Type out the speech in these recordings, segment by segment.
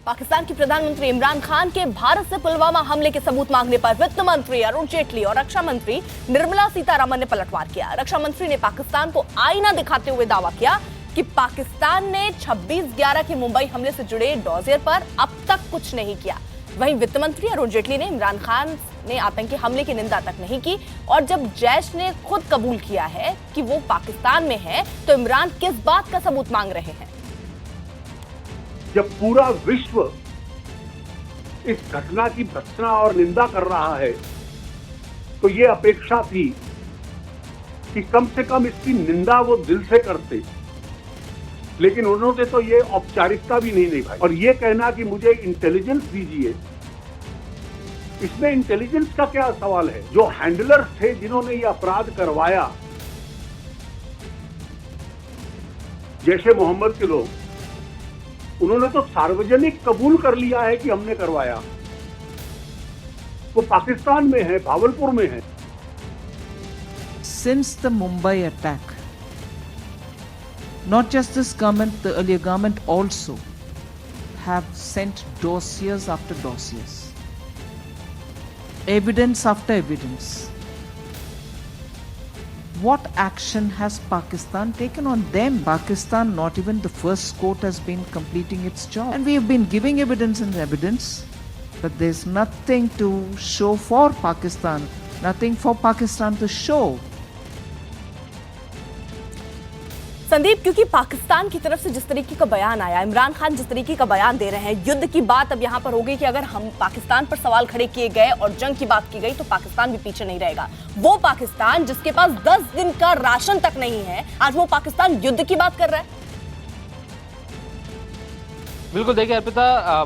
पाकिस्तान के प्रधानमंत्री इमरान खान के भारत से पुलवामा हमले के सबूत मांगने पर वित्त मंत्री अरुण जेटली और रक्षा मंत्री निर्मला सीतारमण ने पलटवार किया। रक्षा मंत्री ने पाकिस्तान को आईना दिखाते हुए दावा किया कि पाकिस्तान ने 26/11 के मुंबई हमले से जुड़े डॉजियर पर अब तक कुछ नहीं किया। वहीं वित्त मंत्री अरुण जेटली ने इमरान खान ने आतंकी हमले की निंदा तक नहीं की और जब जैश ने खुद कबूल किया है कि वो पाकिस्तान में है तो इमरान किस बात का सबूत मांग रहे हैं। जब पूरा विश्व इस घटना की भर्त्सना और निंदा कर रहा है तो ये अपेक्षा थी कि कम से कम इसकी निंदा वो दिल से करते, लेकिन उन्होंने तो ये औपचारिकता भी नहीं निभाई। और ये कहना कि मुझे इंटेलिजेंस दीजिए, इसमें इंटेलिजेंस का क्या सवाल है? जो हैंडलर्स थे जिन्होंने ये अपराध करवाया, जैसे मोहम्मद के लोग, उन्होंने तो सार्वजनिक कबूल कर लिया है कि हमने करवाया। वो पाकिस्तान में है, भावलपुर में है। Since the Mumbai attack, not just this government, the earlier government also have sent dossiers after dossiers, evidence after evidence. What action has Pakistan taken on them? Pakistan, not even the first court has been completing its job. And we have been giving evidence and evidence, but there's nothing to show for Pakistan, nothing for Pakistan to show. Sandeep, क्योंकि पाकिस्तान की तरफ से जिस तरीके का बयान आया, इमरान खान जिस तरीके का बयान दे रहे हैं, युद्ध की बात अब यहाँ पर हो गई कि अगर हम पाकिस्तान पर सवाल खड़े किए गए और जंग की बात की गई तो पाकिस्तान भी पीछे नहीं रहेगा। वो पाकिस्तान जिसके पास 10 दिन का राशन तक नहीं है, आज वो पाकिस्तान युद्ध की बात कर रहा है। बिल्कुल, देखिए अर्पिता,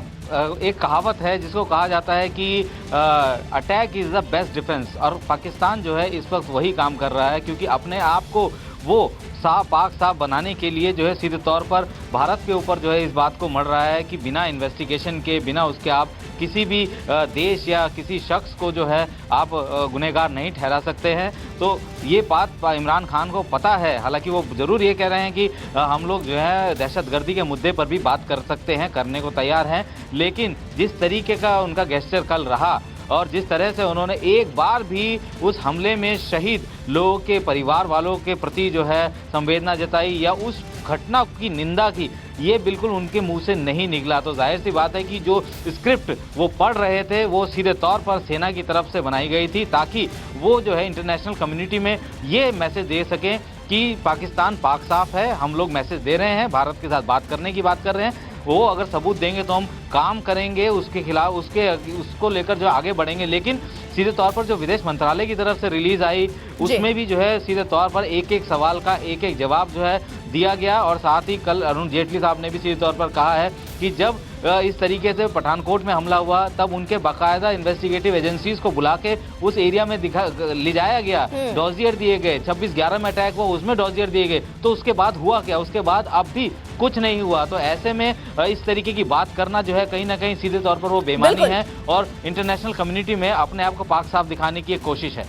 एक कहावत है जिसको कहा जाता है कि attack is the best defence, और पाकिस्तान जो है इस वक्त वही काम कर रहा है, क्योंकि अपने आप को वो पाक साफ बनाने के लिए जो है सीधे तौर पर भारत के ऊपर जो है इस बात को मढ़ रहा है कि बिना इन्वेस्टिगेशन के, बिना उसके आप किसी भी देश या किसी शख्स को जो है आप गुनहगार नहीं ठहरा सकते हैं। तो ये बात इमरान खान को पता है। हालांकि वो ज़रूर ये कह रहे हैं कि हम लोग जो है दहशतगर्दी के मुद्दे पर भी बात कर सकते हैं, करने को तैयार हैं, लेकिन जिस तरीके का उनका गेस्चर कल रहा और जिस तरह से उन्होंने एक बार भी उस हमले में शहीद लोगों के परिवार वालों के प्रति जो है संवेदना जताई या उस घटना की निंदा की, ये बिल्कुल उनके मुंह से नहीं निकला। तो जाहिर सी बात है कि जो स्क्रिप्ट वो पढ़ रहे थे वो सीधे तौर पर सेना की तरफ से बनाई गई थी, ताकि वो जो है इंटरनेशनल कम्युनिटी में ये मैसेज दे सकें कि पाकिस्तान पाक साफ है, हम लोग मैसेज दे रहे हैं, भारत के साथ बात करने की बात कर रहे हैं। वो अगर सबूत देंगे तो हम काम करेंगे उसके खिलाफ, उसको लेकर जो आगे बढ़ेंगे। लेकिन सीधे तौर पर जो विदेश मंत्रालय की तरफ से रिलीज आई उसमें भी जो है सीधे तौर पर एक एक सवाल का एक एक जवाब जो है दिया गया। और साथ ही कल अरुण जेटली साहब ने भी सीधे तौर पर कहा है कि जब इस तरीके से पठानकोट में हमला हुआ तब उनके बाकायदा इन्वेस्टिगेटिव एजेंसीज को बुला के उस एरिया में ले जाया गया, डॉजियर दिए गए। 26/11 में अटैक हुआ, उसमें डॉजियर दिए गए। तो उसके बाद हुआ क्या? उसके बाद अब भी कुछ नहीं हुआ। तो ऐसे में इस तरीके की बात करना जो है कहीं ना कहीं सीधे तौर पर वो बेईमानी है और इंटरनेशनल कम्युनिटी में अपने आप को पाक साफ दिखाने की एक कोशिश है।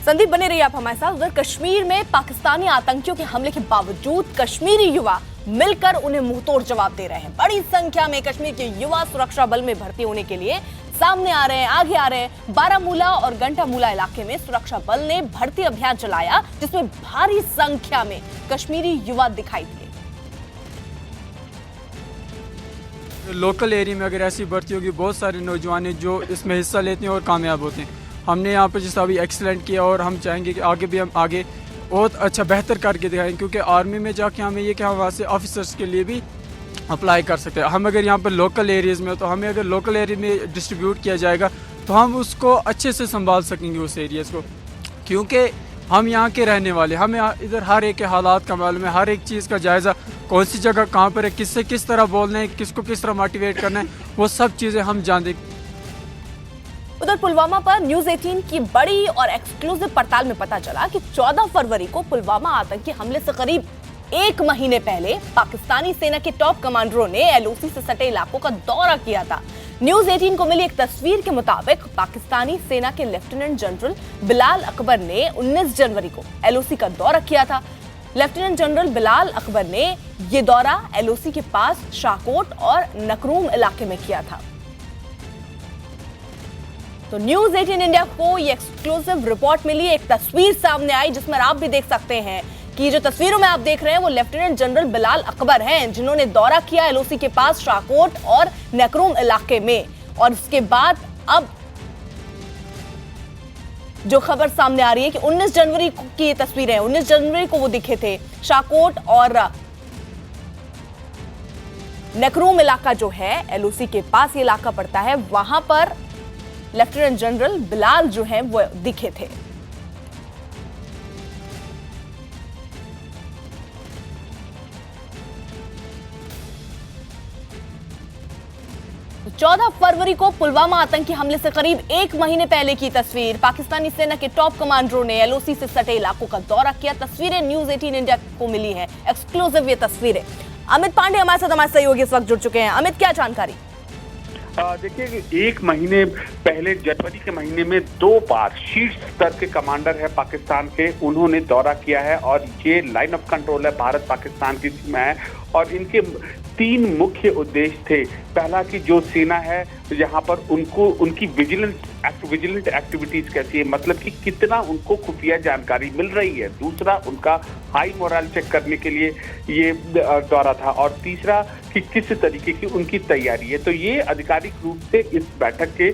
संदीप, बने रहिए आप हमारे साथ। उधर कश्मीर में पाकिस्तानी आतंकियों के हमले के बावजूद कश्मीरी युवा मिलकर उन्हें मुंहतोड़ जवाब दे रहे हैं। बड़ी संख्या में कश्मीर के युवा सुरक्षा बल में भर्ती होने के लिए सामने आ रहे हैं, आगे आ रहे हैं। बारामूला और गंटामूला इलाके में सुरक्षा बल ने भर्ती अभियान चलाया, जिसमें भारी संख्या में कश्मीरी युवा दिखाई दिए। लोकल एरिया में अगर ऐसी भर्ती होगी, बहुत सारे नौजवान जो इसमें हिस्सा लेते हैं और कामयाब होते हैं। हमने यहाँ पर जैसा अभी एक्सीलेंट किया और हम चाहेंगे कि आगे भी हम आगे बहुत अच्छा बेहतर करके दिखाएं, क्योंकि आर्मी में जाके हमें ये कि हम वहाँ से ऑफिसर्स के लिए भी अप्लाई कर सकते हैं। हम अगर यहाँ पर लोकल एरियाज़ में, तो हमें अगर लोकल एरिया में डिस्ट्रीब्यूट किया जाएगा तो हम उसको अच्छे से संभाल सकेंगे उस एरियाज़ को, क्योंकि हम यहाँ के रहने वाले, हमें इधर हर एक के हालात का मालूम है, हर एक चीज़ का जायज़ा, कौन सी जगह कहाँ पर है, किससे किस तरह बोलना है, किसको किस तरह मोटिवेट करना है, वो सब चीज़ें हम जानते। उधर पुलवामा पर न्यूज 18 की बड़ी और एक्सक्लूसिव पड़ताल में पता चला कि 14 फरवरी को पुलवामा आतंकी हमले से करीब 1 महीने पहले पाकिस्तानी सेना के टॉप कमांडरों ने एलओसी से सटे इलाकों का दौरा किया था। न्यूज 18 को मिली एक तस्वीर के मुताबिक पाकिस्तानी सेना के लेफ्टिनेंट जनरल बिलाल अकबर ने 19 जनवरी को एलओसी का दौरा किया था। लेफ्टिनेंट जनरल बिलाल अकबर ने यह दौरा एलओसी के पास शाहकोट और नकरूम इलाके में किया था। तो न्यूज 18 इंडिया को ये एक्सक्लूसिव रिपोर्ट मिली, एक तस्वीर सामने आई जिसमें आप भी देख सकते हैं कि जो तस्वीरों में आप देख रहे हैं वो लेफ्टिनेंट जनरल बिलाल अकबर हैं, जिन्होंने दौरा किया एलओसी के पास शाहकोट और नकरूम इलाके में। और उसके बाद अब जो खबर सामने आ रही है कि 19 जनवरी की ये तस्वीरें, 19 जनवरी को वो दिखे थे शाहकोट और नकरूम इलाका जो है एलओसी के पास ये इलाका पड़ता है, वहां पर लेफ्टिनेंट जनरल बिलाल जो है वो दिखे थे। 14 फरवरी को पुलवामा आतंकी हमले से करीब एक महीने पहले की तस्वीर। पाकिस्तानी सेना के टॉप कमांडरों ने एलओसी से सटे इलाकों का दौरा किया। तस्वीरें न्यूज 18 इंडिया को मिली हैं, एक्सक्लूसिव ये तस्वीरें। अमित पांडे हमारे सहयोगी इस वक्त जुड़ चुके हैं। अमित, क्या जानकारी? देखिए, एक महीने पहले जनवरी के महीने में 2 बार शीर्ष स्तर के कमांडर है पाकिस्तान के, उन्होंने दौरा किया है और ये लाइन ऑफ कंट्रोल है, भारत पाकिस्तान की सीमा है और इनके 3 मुख्य उद्देश्य थे। पहला कि जो सेना है यहाँ पर उनको उनकी विजिलेंट एक्टिविटीज कैसी है, मतलब कि कितना उनको खुफिया जानकारी मिल रही है। दूसरा, उनका हाई मोरल चेक करने के लिए ये दौरा था और तीसरा कि किस तरीके की उनकी तैयारी है। तो ये आधिकारिक रूप से इस बैठक के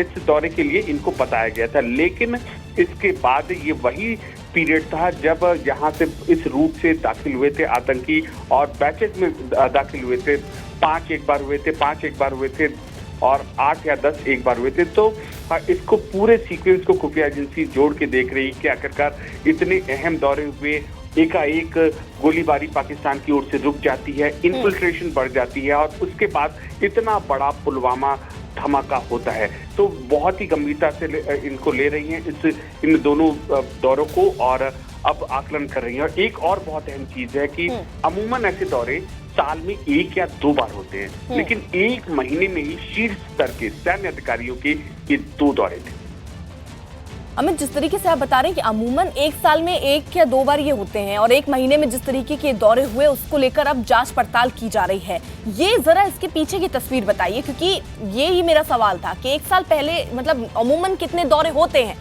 इस दौरे के लिए इनको बताया गया था, लेकिन इसके बाद ये वही पीरियड था जब यहाँ से इस रूट से दाखिल हुए थे आतंकी और बैचेज में दाखिल हुए थे। 5 एक बार हुए थे, 5 एक बार हुए थे और 8 या 10 एक बार हुए थे। तो इसको पूरे सीक्वेंस को खुफिया एजेंसी जोड़ के देख रही कि आखिरकार इतने अहम दौरे हुए, एकाएक गोलीबारी पाकिस्तान की ओर से रुक जाती है, इन्फिल्ट्रेशन बढ़ जाती है और उसके बाद इतना बड़ा पुलवामा धमाका होता है। तो बहुत ही गंभीरता से इनको ले रही हैं इन दोनों दौरों को और अब आकलन कर रही हैं। और एक और बहुत अहम चीज है कि अमूमन ऐसे दौरे साल में 1 या 2 बार होते हैं, लेकिन एक महीने में ही शीर्ष स्तर के सैन्य अधिकारियों के ये 2 दौरे थे। अमित, जिस तरीके से आप बता रहे हैं कि अमूमन एक साल में 1 या 2 बार ये होते हैं और एक महीने में जिस तरीके के दौरे हुए उसको लेकर अब जांच पड़ताल की जा रही है, ये जरा इसके पीछे की तस्वीर बताइए, क्योंकि ये ही मेरा सवाल था कि 1 साल पहले मतलब अमूमन कितने दौरे होते हैं,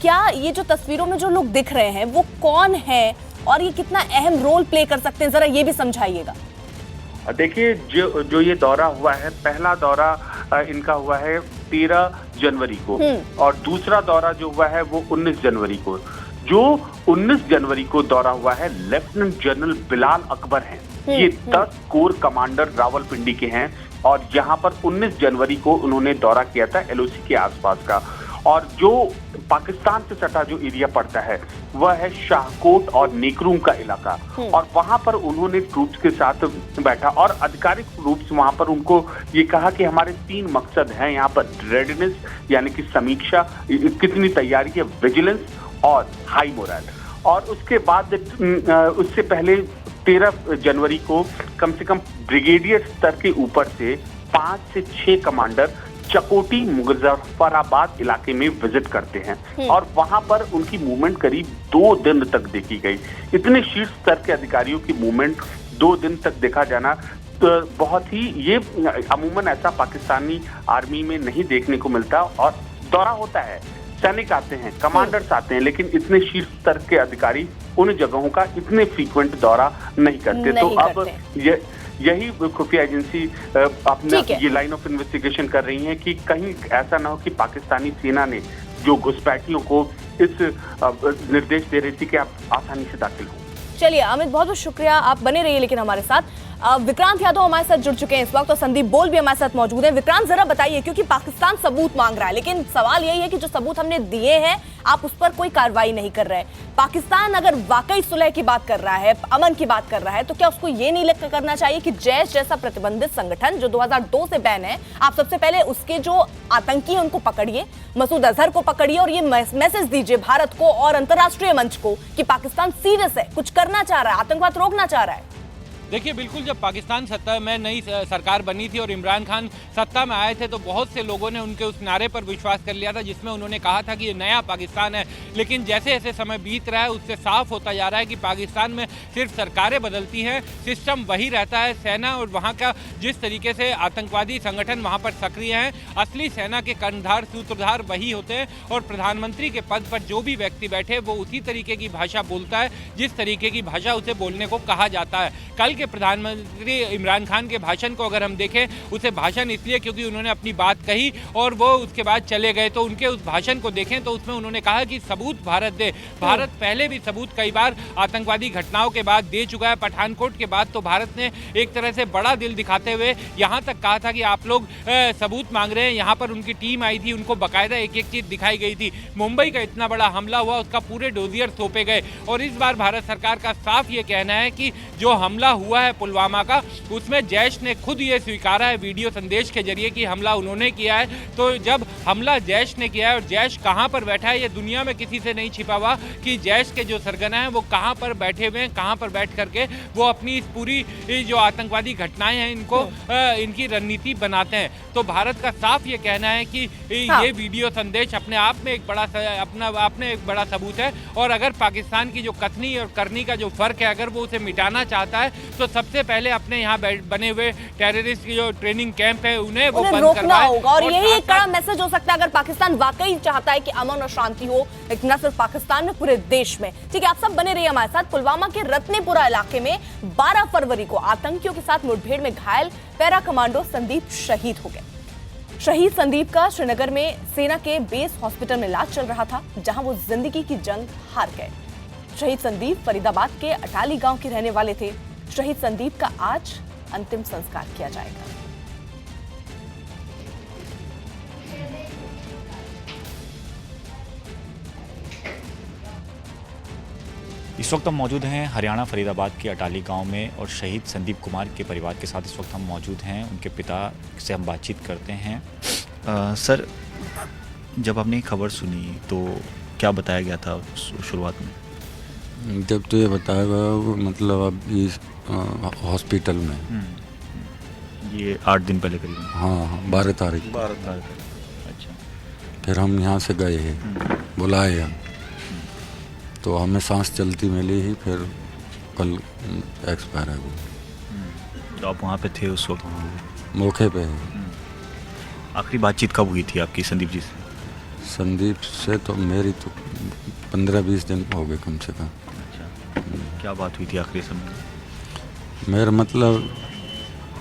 क्या ये जो तस्वीरों में जो लोग दिख रहे हैं वो कौन है और ये कितना अहम रोल प्ले कर सकते हैं, जरा ये भी समझाइएगा। देखिए, जो ये दौरा हुआ है, पहला दौरा इनका हुआ है 13 जनवरी को और दूसरा दौरा जो हुआ है वो 19 जनवरी को। जो 19 जनवरी को दौरा हुआ है लेफ्टिनेंट जनरल बिलाल अकबर हैं। ये 10 कोर कमांडर रावलपिंडी के हैं और यहाँ पर 19 जनवरी को उन्होंने दौरा किया था एलओसी के आसपास का। और जो पाकिस्तान से सटा जो एरिया पड़ता है वह है शाहकोट और नेकरूम का इलाका और वहां पर उन्होंने ट्रूप्स के साथ बैठा और आधिकारिक रूप से वहां पर उनको ये कहा कि हमारे 3 मकसद हैं यहाँ पर, रेडीनेस यानी कि समीक्षा, कितनी तैयारी है, विजिलेंस और हाई मोरल। और उसके बाद उससे पहले 13 जनवरी को कम से कम ब्रिगेडियर स्तर के ऊपर से 5 से 6 कमांडर चकोटी मुजफ्फराबाद इलाके में विजिट करते हैं और वहां पर उनकी मूवमेंट करीब 2 दिन तक देखी गई। इतने शीर्ष स्तर के अधिकारियों की मूवमेंट 2 दिन तक देखा जाना तो बहुत ही, ये अमूमन ऐसा पाकिस्तानी आर्मी में नहीं देखने को मिलता। और दौरा होता है, सैनिक आते हैं, कमांडर्स आते हैं, लेकिन इतने शीर्ष स्तर के अधिकारी उन जगहों का इतने फ्रीक्वेंट दौरा नहीं करते। तो अब यही खुफिया एजेंसी अपना ये लाइन ऑफ इन्वेस्टिगेशन कर रही है कि कहीं ऐसा ना हो कि पाकिस्तानी सेना ने जो घुसपैठियों को इस निर्देश दे रही थी कि आप आसानी से दाखिल हो। चलिए अमित, बहुत बहुत शुक्रिया, आप बने रहिए लेकिन हमारे साथ। विक्रांत यादव हमारे साथ जुड़ चुके हैं इस वक्त और संदीप बोल भी हमारे साथ मौजूद हैं। विक्रांत, जरा बताइए, क्योंकि पाकिस्तान सबूत मांग रहा है, लेकिन सवाल यही है कि जो सबूत हमने दिए हैं आप उस पर कोई कार्रवाई नहीं कर रहे। पाकिस्तान अगर वाकई सुलह की बात कर रहा है, अमन की बात कर रहा है, तो क्या उसको ये नहीं करना चाहिए कि जैश जैसा प्रतिबंधित संगठन जो 2002 से बैन है, आप सबसे पहले उसके जो आतंकी हैं उनको पकड़िए, मसूद अजहर को पकड़िए और ये मैसेज दीजिए भारत को और अंतर्राष्ट्रीय मंच को कि पाकिस्तान सीरियस है, कुछ करना चाह रहा है, आतंकवाद रोकना चाह रहा है। देखिए बिल्कुल, जब पाकिस्तान सत्ता में नई सरकार बनी थी और इमरान खान सत्ता में आए थे तो बहुत से लोगों ने उनके उस नारे पर विश्वास कर लिया था जिसमें उन्होंने कहा था कि ये नया पाकिस्तान है। लेकिन जैसे जैसे समय बीत रहा है उससे साफ होता जा रहा है कि पाकिस्तान में सिर्फ सरकारें बदलती हैं, सिस्टम वही रहता है। सेना और वहाँ का जिस तरीके से आतंकवादी संगठन वहाँ पर सक्रिय हैं, असली सेना के कर्णधार सूत्रधार वही होते हैं और प्रधानमंत्री के पद पर जो भी व्यक्ति बैठे वो उसी तरीके की भाषा बोलता है जिस तरीके की भाषा उसे बोलने को कहा जाता है। कल के प्रधानमंत्री इमरान खान के भाषण को अगर हम देखें, उसे भाषण इसलिए क्योंकि उन्होंने अपनी बात कही और वो उसके बाद चले गए, तो उनके उस भाषण को देखें तो उसमें उन्होंने कहा कि सबूत भारत दे। भारत पहले भी सबूत कई बार आतंकवादी घटनाओं के बाद दे चुका है। पठानकोट के बाद तो भारत ने एक तरह से बड़ा दिल दिखाते हुए यहाँ तक कहा था कि आप लोग सबूत मांग रहे हैं। यहाँ पर उनकी टीम आई थी, उनको बाकायदा एक एक चीज दिखाई गई थी। मुंबई का इतना बड़ा हमला हुआ, उसका पूरे डोजियर सौंपे गए और इस बार भारत सरकार का साफ ये कहना है कि जो हमला हुआ है पुलवामा का, उसमें जैश ने खुद ये स्वीकारा है वीडियो संदेश के जरिए कि हमला उन्होंने किया है। तो जब हमला जैश ने किया है और जैश कहां पर बैठा है ये दुनिया में किसी से नहीं छिपा हुआ कि जैश के जो सरगना हैं वो कहां पर बैठे हुए हैं, कहां पर बैठ करके वो अपनी इस पूरी जो आतंकवादी घटनाएं हैं इनको इनकी रणनीति बनाते हैं। तो भारत का साफ ये कहना है कि ये वीडियो संदेश अपने आप में एक बड़ा सबूत है और अगर पाकिस्तान की जो कथनी और करनी का जो फर्क है अगर वो उसे मिटाना चाहता है तो सबसे पहले अपने यहाँ बने हुए टेररिस्ट की जो ट्रेनिंग कैंप है उन्हें बंद करवाए होगा। और यही एक बड़ा मैसेज हो सकता है अगर पाकिस्तान वाकई चाहता है कि अमन और शांति हो, न सिर्फ पाकिस्तान में, पूरे देश में। ठीक है, आप सब बने रहिए हमारे साथ। पुलवामा के रत्नेपुरा इलाके में 12 फरवरी को आतंकियों के साथ मुठभेड़ में घायल पैरा कमांडो संदीप शहीद हो गए। शहीद संदीप का श्रीनगर में सेना के बेस हॉस्पिटल में इलाज चल रहा था, जहां वो जिंदगी की जंग हार गए। शहीद संदीप फरीदाबाद के अटाली गांव के रहने वाले थे। शहीद संदीप का आज अंतिम संस्कार किया जाएगा। इस वक्त हम मौजूद हैं हरियाणा फरीदाबाद के अटाली गांव में और शहीद संदीप कुमार के परिवार के साथ इस वक्त हम मौजूद हैं। उनके पिता से हम बातचीत करते हैं। सर, जब आपने खबर सुनी तो क्या बताया गया था शुरुआत में? जब तो ये बताया गया वो मतलब अभी हॉस्पिटल में ये 8 दिन पहले करीब। हाँ, 12 तारीख। अच्छा। फिर हम यहाँ से गए हैं, बुलाए हम, तो हमें सांस चलती मिली ही, फिर कल एक्सपायर है वो। तो आप वहाँ पे थे उस वक्त? मौके पे। आखिरी बातचीत कब हुई थी आपकी संदीप जी से? संदीप से तो मेरी तो 15-20 दिन हो गए कम से कम। अच्छा, क्या बात हुई थी आखिरी समय में? मेरा मतलब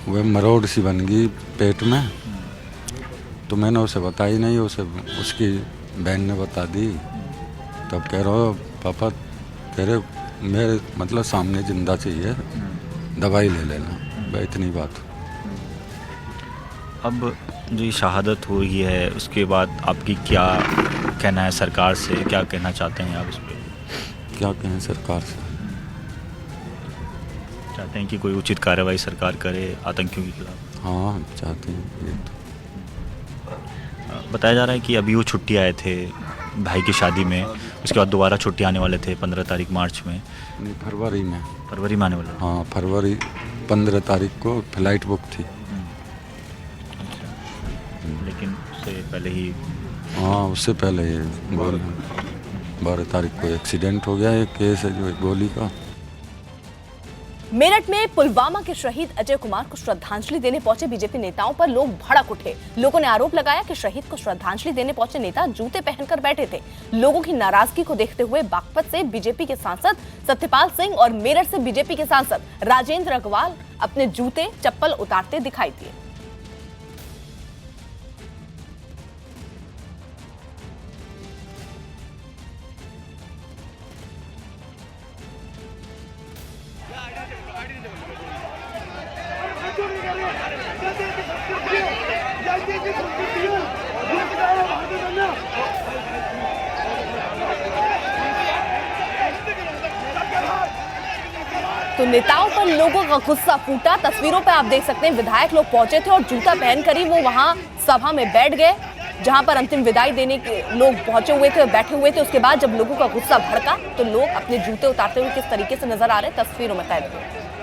वह मरोड़ सी बन गई पेट में, तो मैंने उसे बताई नहीं, उसे उसकी बहन ने बता दी। तब कह रहा हो पापा तेरे मेरे मतलब सामने जिंदा चाहिए, दवाई ले लेना, वह इतनी बात। अब जो ये शहादत हुई है उसके बाद आपकी क्या कहना है सरकार से, क्या कहना चाहते हैं आप इस पर? क्या कहें सरकार से? चाहते हैं कि कोई उचित कार्रवाई सरकार करे आतंकियों के खिलाफ? हाँ, चाहते हैं ये तो। बताया जा रहा है कि अभी वो छुट्टी आए थे भाई की शादी में, उसके बाद दोबारा छुट्टी आने वाले थे 15 तारीख मार्च में। नहीं, फरवरी में आने वाले। हाँ, फरवरी 15 तारीख को फ्लाइट बुक थी। लेकिन उससे पहले ही? हाँ, उससे पहले ये 12 तारीख को एक्सीडेंट हो गया। एक केस है जो एक गोली का। मेरठ में पुलवामा के शहीद अजय कुमार को श्रद्धांजलि देने पहुंचे बीजेपी नेताओं पर लोग भड़क उठे। लोगों ने आरोप लगाया कि शहीद को श्रद्धांजलि देने पहुंचे नेता जूते पहनकर बैठे थे। लोगों की नाराजगी को देखते हुए बागपत से बीजेपी के सांसद सत्यपाल सिंह और मेरठ से बीजेपी के सांसद राजेंद्र अग्रवाल अपने जूते चप्पल उतारते दिखाई दिए। तो नेताओं पर लोगों का गुस्सा फूटा। तस्वीरों पर आप देख सकते हैं विधायक लोग पहुंचे थे और जूता पहनकर ही वो वहां सभा में बैठ गए जहां पर अंतिम विदाई देने के लोग पहुंचे हुए थे, बैठे हुए थे। उसके बाद जब लोगों का गुस्सा भड़का तो लोग अपने जूते उतारते हुए किस तरीके से नजर आ रहे तस्वीरों में कैद हुए।